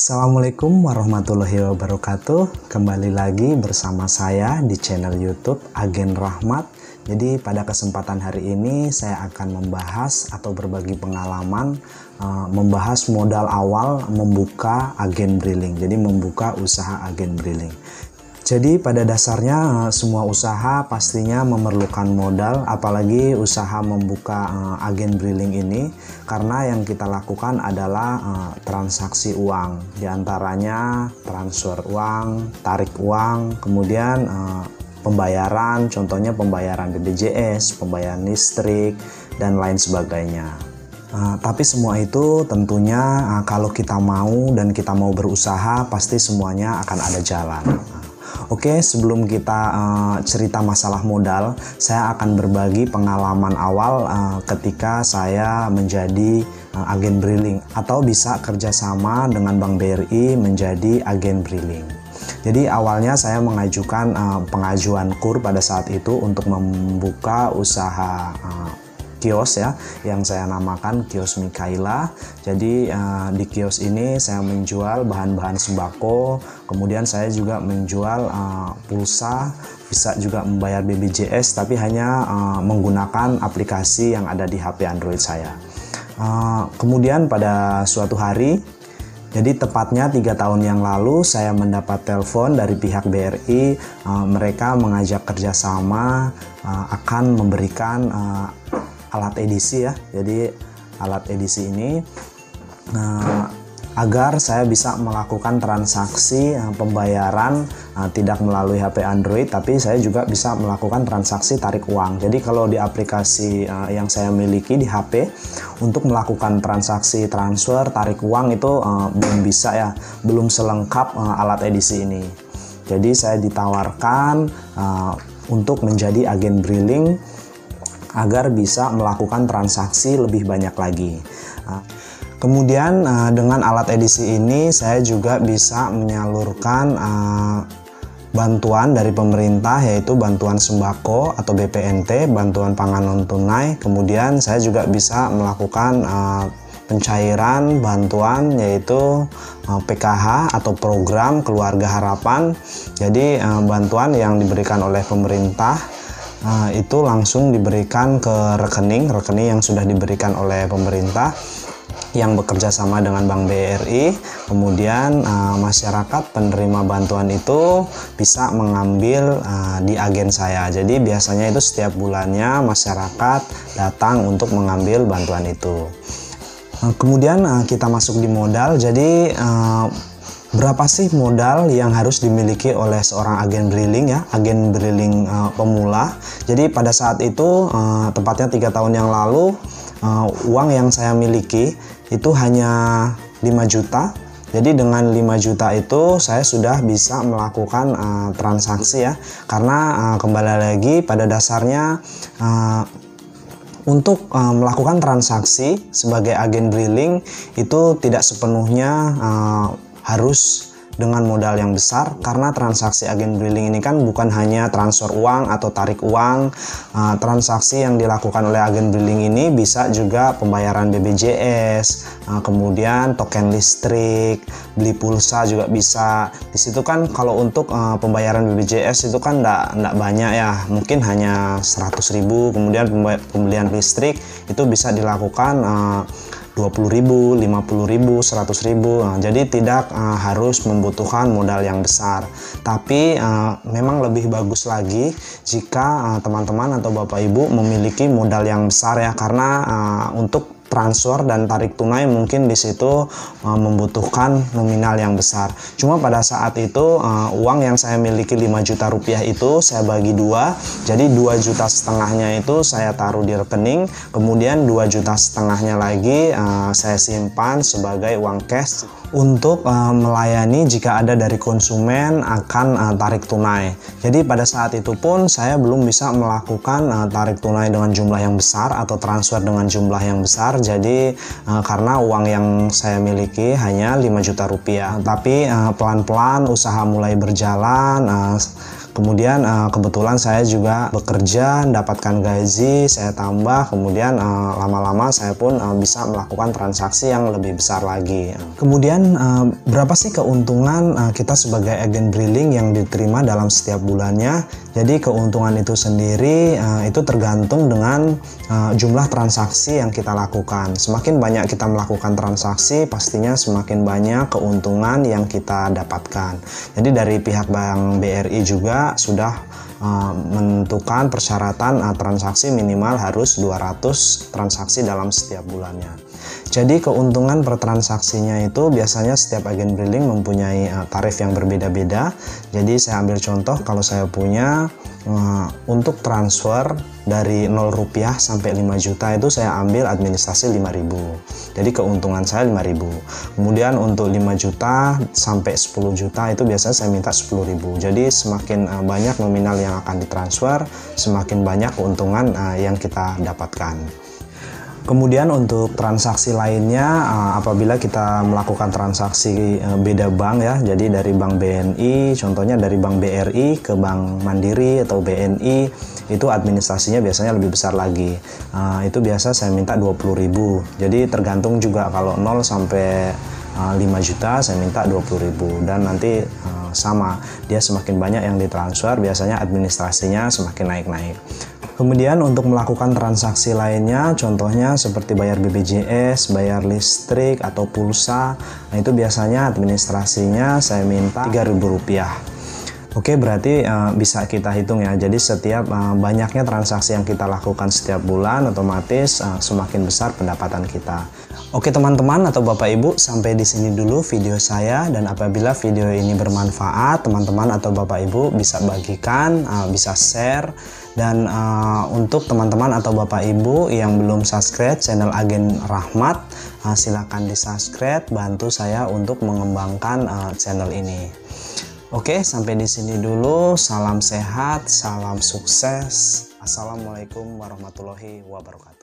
Assalamualaikum warahmatullahi wabarakatuh. Kembali lagi bersama saya di channel YouTube Agen Rahmat. Jadi pada kesempatan hari ini saya akan membahas atau berbagi pengalaman membahas modal awal membuka agen briling. Jadi membuka usaha agen briling. Jadi pada dasarnya semua usaha pastinya memerlukan modal, apalagi usaha membuka agen briling ini, karena yang kita lakukan adalah transaksi uang, diantaranya transfer uang, tarik uang, kemudian pembayaran, contohnya pembayaran BPJS, pembayaran listrik, dan lain sebagainya. Tapi semua itu tentunya kalau kita mau dan kita mau berusaha, pasti semuanya akan ada jalan. Oke, sebelum kita cerita masalah modal, saya akan berbagi pengalaman awal ketika saya menjadi agen briling atau bisa kerjasama dengan Bank BRI menjadi agen briling. Jadi awalnya saya mengajukan pengajuan KUR pada saat itu untuk membuka usaha kios ya, yang saya namakan kios Mikaila. Jadi di kios ini saya menjual bahan-bahan sembako, kemudian saya juga menjual pulsa, bisa juga membayar BPJS, tapi hanya menggunakan aplikasi yang ada di HP Android saya. Kemudian pada suatu hari, jadi tepatnya 3 tahun yang lalu, saya mendapat telepon dari pihak BRI. Mereka mengajak kerjasama akan memberikan alat edisi ya. Jadi alat edisi ini agar saya bisa melakukan transaksi pembayaran tidak melalui HP Android, tapi saya juga bisa melakukan transaksi tarik uang. Jadi kalau di aplikasi yang saya miliki di HP untuk melakukan transaksi transfer tarik uang itu belum bisa ya, belum selengkap alat edisi ini. Jadi saya ditawarkan untuk menjadi agen briling agar bisa melakukan transaksi lebih banyak lagi. Kemudian dengan alat edisi ini saya juga bisa menyalurkan bantuan dari pemerintah, yaitu bantuan sembako atau BPNT, bantuan pangan non tunai. Kemudian saya juga bisa melakukan pencairan bantuan, yaitu PKH atau program keluarga harapan. Jadi bantuan yang diberikan oleh pemerintah itu langsung diberikan ke rekening yang sudah diberikan oleh pemerintah yang bekerja sama dengan Bank BRI. Kemudian masyarakat penerima bantuan itu bisa mengambil di agen saya. Jadi biasanya itu setiap bulannya masyarakat datang untuk mengambil bantuan itu. Kemudian kita masuk di modal. Jadi berapa sih modal yang harus dimiliki oleh seorang agen briling ya, agen briling pemula. Jadi pada saat itu tepatnya 3 tahun yang lalu, uang yang saya miliki itu hanya 5 juta. Jadi dengan 5 juta itu saya sudah bisa melakukan transaksi ya, karena kembali lagi pada dasarnya untuk melakukan transaksi sebagai agen briling itu tidak sepenuhnya harus dengan modal yang besar, karena transaksi agen briling ini kan bukan hanya transfer uang atau tarik uang. Transaksi yang dilakukan oleh agen briling ini bisa juga pembayaran BPJS, kemudian token listrik, beli pulsa juga bisa. Di situ kan kalau untuk pembayaran BPJS itu kan enggak banyak ya, mungkin hanya 100.000. Kemudian pembelian listrik itu bisa dilakukan 20.000, 50.000, 100.000. Jadi tidak harus membutuhkan modal yang besar. Tapi memang lebih bagus lagi jika teman-teman atau Bapak Ibu memiliki modal yang besar ya, karena untuk transfer dan tarik tunai mungkin di situ membutuhkan nominal yang besar. Cuma pada saat itu uang yang saya miliki 5 juta rupiah itu saya bagi 2. Jadi 2,5 juta itu saya taruh di rekening, kemudian 2,5 juta lagi saya simpan sebagai uang cash untuk melayani jika ada dari konsumen akan tarik tunai. Jadi pada saat itu pun saya belum bisa melakukan tarik tunai dengan jumlah yang besar atau transfer dengan jumlah yang besar. Jadi karena uang yang saya miliki hanya 5 juta rupiah. Tapi pelan-pelan usaha mulai berjalan. Kemudian kebetulan saya juga bekerja, mendapatkan gaji, saya tambah, kemudian lama-lama saya pun bisa melakukan transaksi yang lebih besar lagi. Kemudian berapa sih keuntungan kita sebagai agen Briling yang diterima dalam setiap bulannya? Jadi keuntungan itu sendiri itu tergantung dengan jumlah transaksi yang kita lakukan. Semakin banyak kita melakukan transaksi, pastinya semakin banyak keuntungan yang kita dapatkan. Jadi dari pihak Bank BRI juga sudah menentukan persyaratan transaksi minimal harus 200 transaksi dalam setiap bulannya. Jadi keuntungan per transaksinya itu biasanya setiap agen Briling mempunyai tarif yang berbeda-beda. Jadi saya ambil contoh, kalau saya punya untuk transfer dari 0 rupiah sampai 5 juta itu saya ambil administrasi 5.000. Jadi keuntungan saya 5.000. Kemudian untuk 5 juta sampai 10 juta itu biasanya saya minta 10.000. Jadi semakin banyak nominal yang akan ditransfer, semakin banyak keuntungan yang kita dapatkan. Kemudian untuk transaksi lainnya, apabila kita melakukan transaksi beda bank ya, jadi dari bank BNI, contohnya dari bank BRI ke bank Mandiri atau BNI, itu administrasinya biasanya lebih besar lagi. Itu biasa saya minta 20.000. Jadi tergantung juga, kalau 0 sampai 5 juta saya minta 20.000, dan nanti sama, dia semakin banyak yang ditransfer, biasanya administrasinya semakin naik-naik. Kemudian untuk melakukan transaksi lainnya, contohnya seperti bayar BPJS, bayar listrik atau pulsa, nah itu biasanya administrasinya saya minta Rp3.000. Oke, berarti bisa kita hitung ya. Jadi setiap banyaknya transaksi yang kita lakukan setiap bulan, otomatis semakin besar pendapatan kita. Oke teman-teman atau Bapak Ibu, sampai di sini dulu video saya, dan apabila video ini bermanfaat, teman-teman atau Bapak Ibu bisa bagikan, bisa share, dan untuk teman-teman atau Bapak Ibu yang belum subscribe channel Agen Rahmat, silakan di subscribe, bantu saya untuk mengembangkan channel ini. Oke, sampai di sini dulu. Salam sehat, salam sukses. Assalamualaikum warahmatullahi wabarakatuh.